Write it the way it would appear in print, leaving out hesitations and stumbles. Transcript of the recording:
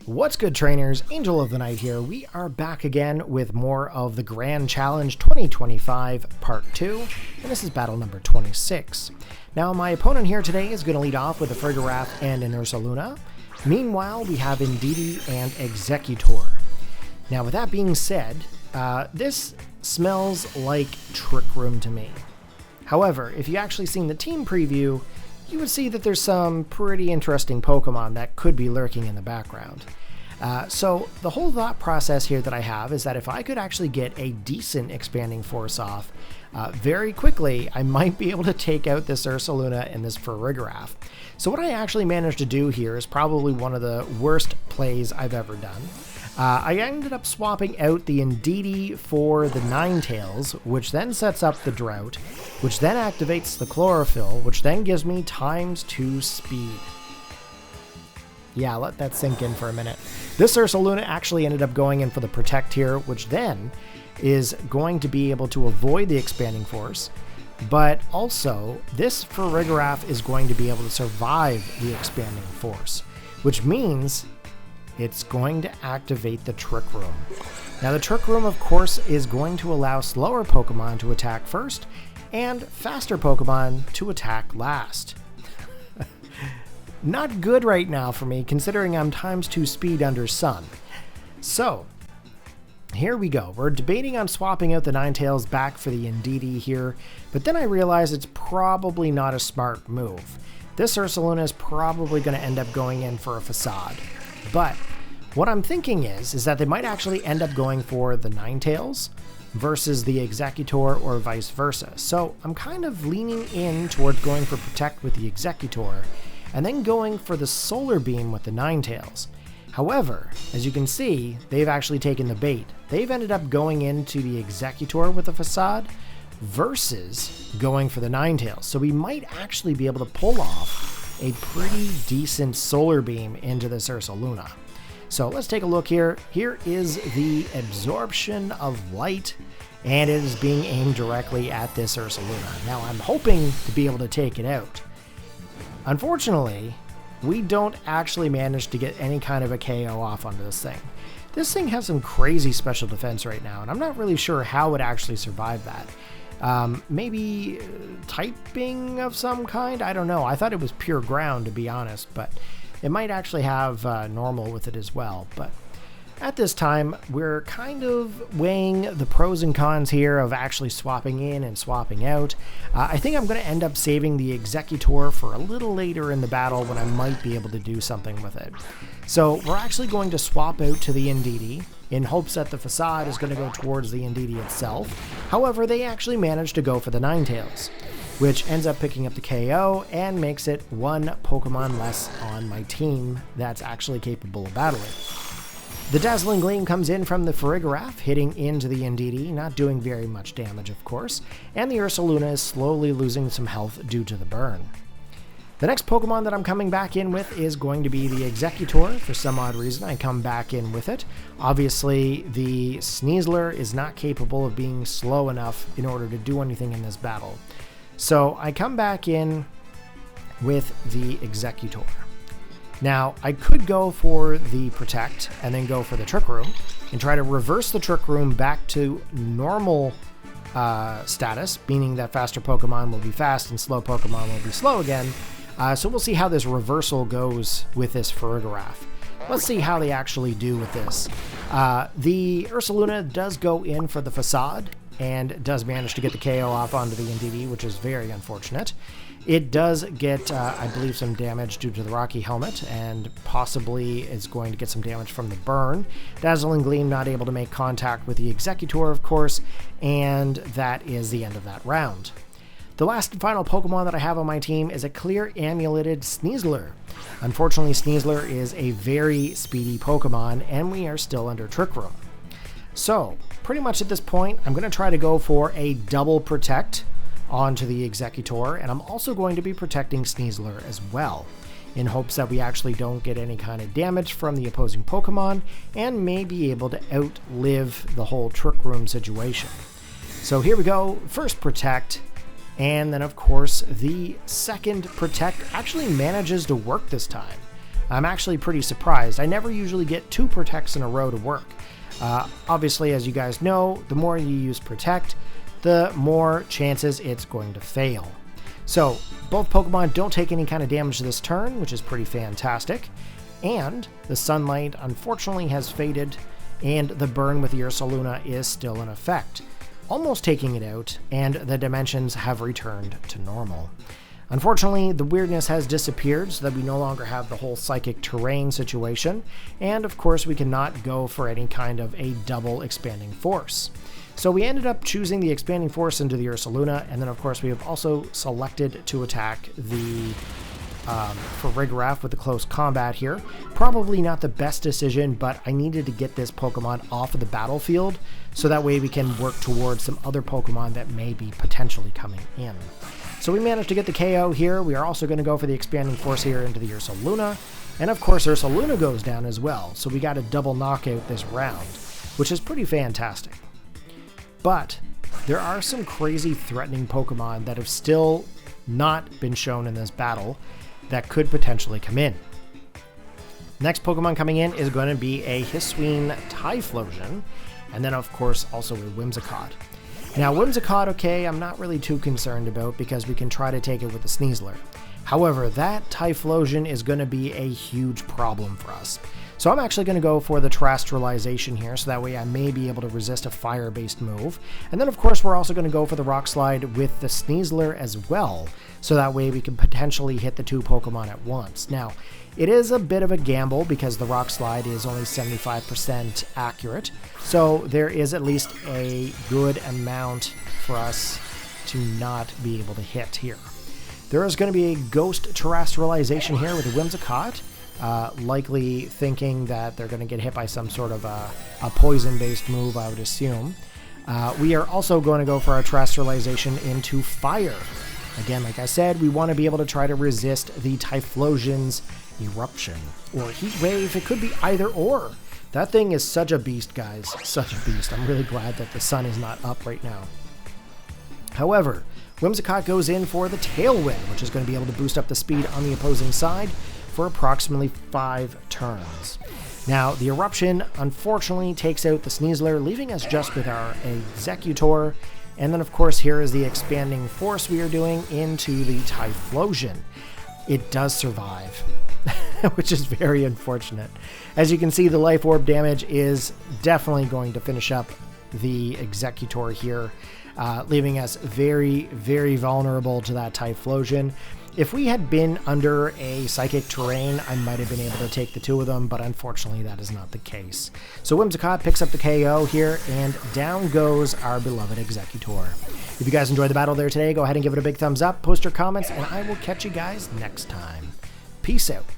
What's good, trainers? Angel of the Night here. We are back again with more of the Grand Challenge 2025 Part 2, and this is battle number 26. Now, my opponent here today is going to lead off with a Farigiraf and an Ursaluna. Meanwhile, we have Indeedee and Executor. Now, with that being said, this smells like Trick Room to me. However, if you actually seen the team preview, you would see that there's some pretty interesting Pokemon that could be lurking in the background. So the whole thought process here that I have is that if I could actually get a decent expanding force off very quickly, I might be able to take out this Ursaluna and this Farigiraf. So what I actually managed to do here is probably one of the worst plays I've ever done. I ended up swapping out the Indeedee for the Ninetales, which then sets up the Drought, which then activates the Chlorophyll, which then gives me ×2 speed. Yeah, let that sink in for a minute. This Ursaluna actually ended up going in for the Protect here, which then is going to be able to avoid the Expanding Force, but also this Farigiraf is going to be able to survive the Expanding Force, which means it's going to activate the Trick Room. Now, the Trick Room, of course, is going to allow slower Pokemon to attack first and faster Pokemon to attack last. Not good right now for me, considering I'm ×2 speed under Sun. So, here we go. We're debating on swapping out the Ninetales back for the Indeedee here, but then I realize it's probably not a smart move. This Ursaluna is probably going to end up going in for a Facade. But what I'm thinking is that they might actually end up going for the Ninetales versus the Executor or vice versa. So I'm kind of leaning in towards going for Protect with the Executor and then going for the Solar Beam with the Ninetales. However, as you can see, they've actually taken the bait. They've ended up going into the Executor with a Facade versus going for the Ninetales. So we might actually be able to pull off a pretty decent Solar Beam into this Ursaluna. So let's take a look here. Here is the Absorption of Light, and it is being aimed directly at this Ursaluna. Now, I'm hoping to be able to take it out. Unfortunately, we don't actually manage to get any kind of a KO off onto this thing. This thing has some crazy special defense right now, and I'm not really sure how it actually survived that. Maybe typing of some kind? I don't know. I thought it was pure ground, to be honest, but it might actually have normal with it as well. But at this time, we're kind of weighing the pros and cons here of actually swapping in and swapping out. I think I'm going to end up saving the Executor for a little later in the battle when I might be able to do something with it. So we're actually going to swap out to the Indeedee in hopes that the Facade is going to go towards the Indeedee itself. However, they actually managed to go for the Ninetales, which ends up picking up the KO and makes it one Pokemon less on my team that's actually capable of battling. The Dazzling Gleam comes in from the Farigiraf, hitting into the Indeedee, not doing very much damage, of course, and the Ursaluna is slowly losing some health due to the burn. The next Pokemon that I'm coming back in with is going to be the Executor. For some odd reason, I come back in with it. Obviously, the Sneasler is not capable of being slow enough in order to do anything in this battle. So I come back in with the Executor. Now, I could go for the Protect and then go for the Trick Room and try to reverse the Trick Room back to normal status, meaning that faster Pokemon will be fast and slow Pokemon will be slow again. So we'll see how this reversal goes with this Farigiraf. Let's see how they actually do with this. The Ursaluna does go in for the Facade and does manage to get the KO off onto the Indeedee, which is very unfortunate. It does get, I believe, some damage due to the Rocky Helmet, and possibly is going to get some damage from the burn. Dazzling Gleam not able to make contact with the Executor, of course, and that is the end of that round. The last and final Pokemon that I have on my team is a clear amuleted Sneasler. Unfortunately, Sneasler is a very speedy Pokemon, and we are still under Trick Room. So, pretty much at this point, I'm going to try to go for a double Protect onto the Executor, and I'm also going to be protecting Sneasler as well, in hopes that we actually don't get any kind of damage from the opposing Pokemon, and may be able to outlive the whole Trick Room situation. So here we go, first Protect, and then of course the second Protect actually manages to work this time. I'm actually pretty surprised. I never usually get 2 Protects in a row to work. Obviously, as you guys know, the more you use Protect, the more chances it's going to fail. So both Pokemon don't take any kind of damage this turn, which is pretty fantastic. And the Sunlight unfortunately has faded, and the burn with the Ursaluna is still in effect, almost taking it out, and the dimensions have returned to normal. Unfortunately, the weirdness has disappeared so that we no longer have the whole psychic terrain situation, and of course we cannot go for any kind of a double expanding force. So we ended up choosing the expanding force into the Ursaluna, and then of course we have also selected to attack the Farigiraf with the close combat here. Probably not the best decision, but I needed to get this Pokemon off of the battlefield so that way we can work towards some other Pokemon that may be potentially coming in. So we managed to get the KO here. We are also going to go for the expanding force here into the Ursaluna, and of course Ursaluna goes down as well, so we got a double knockout this round, which is pretty fantastic. But there are some crazy threatening Pokemon that have still not been shown in this battle that could potentially come in. Next Pokemon coming in is going to be a Hisuian Typhlosion, and then of course also a Whimsicott. Now Whimsicott, okay, I'm not really too concerned about because we can try to take it with the Sneasler. However, that Typhlosion is going to be a huge problem for us. So I'm actually going to go for the Terrestrialization here, so that way I may be able to resist a fire-based move. And then of course we're also going to go for the Rock Slide with the Sneasler as well, so that way we can potentially hit the 2 Pokemon at once. Now, it is a bit of a gamble because the Rock Slide is only 75% accurate, so there is at least a good amount for us to not be able to hit here. There is going to be a Ghost Terrestrialization here with a Whimsicott. Likely thinking that they're going to get hit by some sort of a poison-based move, I would assume. We are also going to go for our Terrestrialization into Fire. Again, like I said, we want to be able to try to resist the Typhlosion's Eruption or Heat Wave. It could be either or. That thing is such a beast, guys. Such a beast. I'm really glad that the sun is not up right now. However, Whimsicott goes in for the Tailwind, which is going to be able to boost up the speed on the opposing side for approximately 5 turns. Now, the Eruption unfortunately takes out the Sneasler, leaving us just with our Executor, and then of course here is the expanding force we are doing into the Typhlosion. It does survive, which is very unfortunate. As you can see, the Life Orb damage is definitely going to finish up the Executor here, leaving us very, very vulnerable to that Typhlosion. If we had been under a Psychic Terrain, I might have been able to take the 2 of them, but unfortunately that is not the case. So Whimsicott picks up the KO here, and down goes our beloved Executor. If you guys enjoyed the battle there today, go ahead and give it a big thumbs up, post your comments, and I will catch you guys next time. Peace out.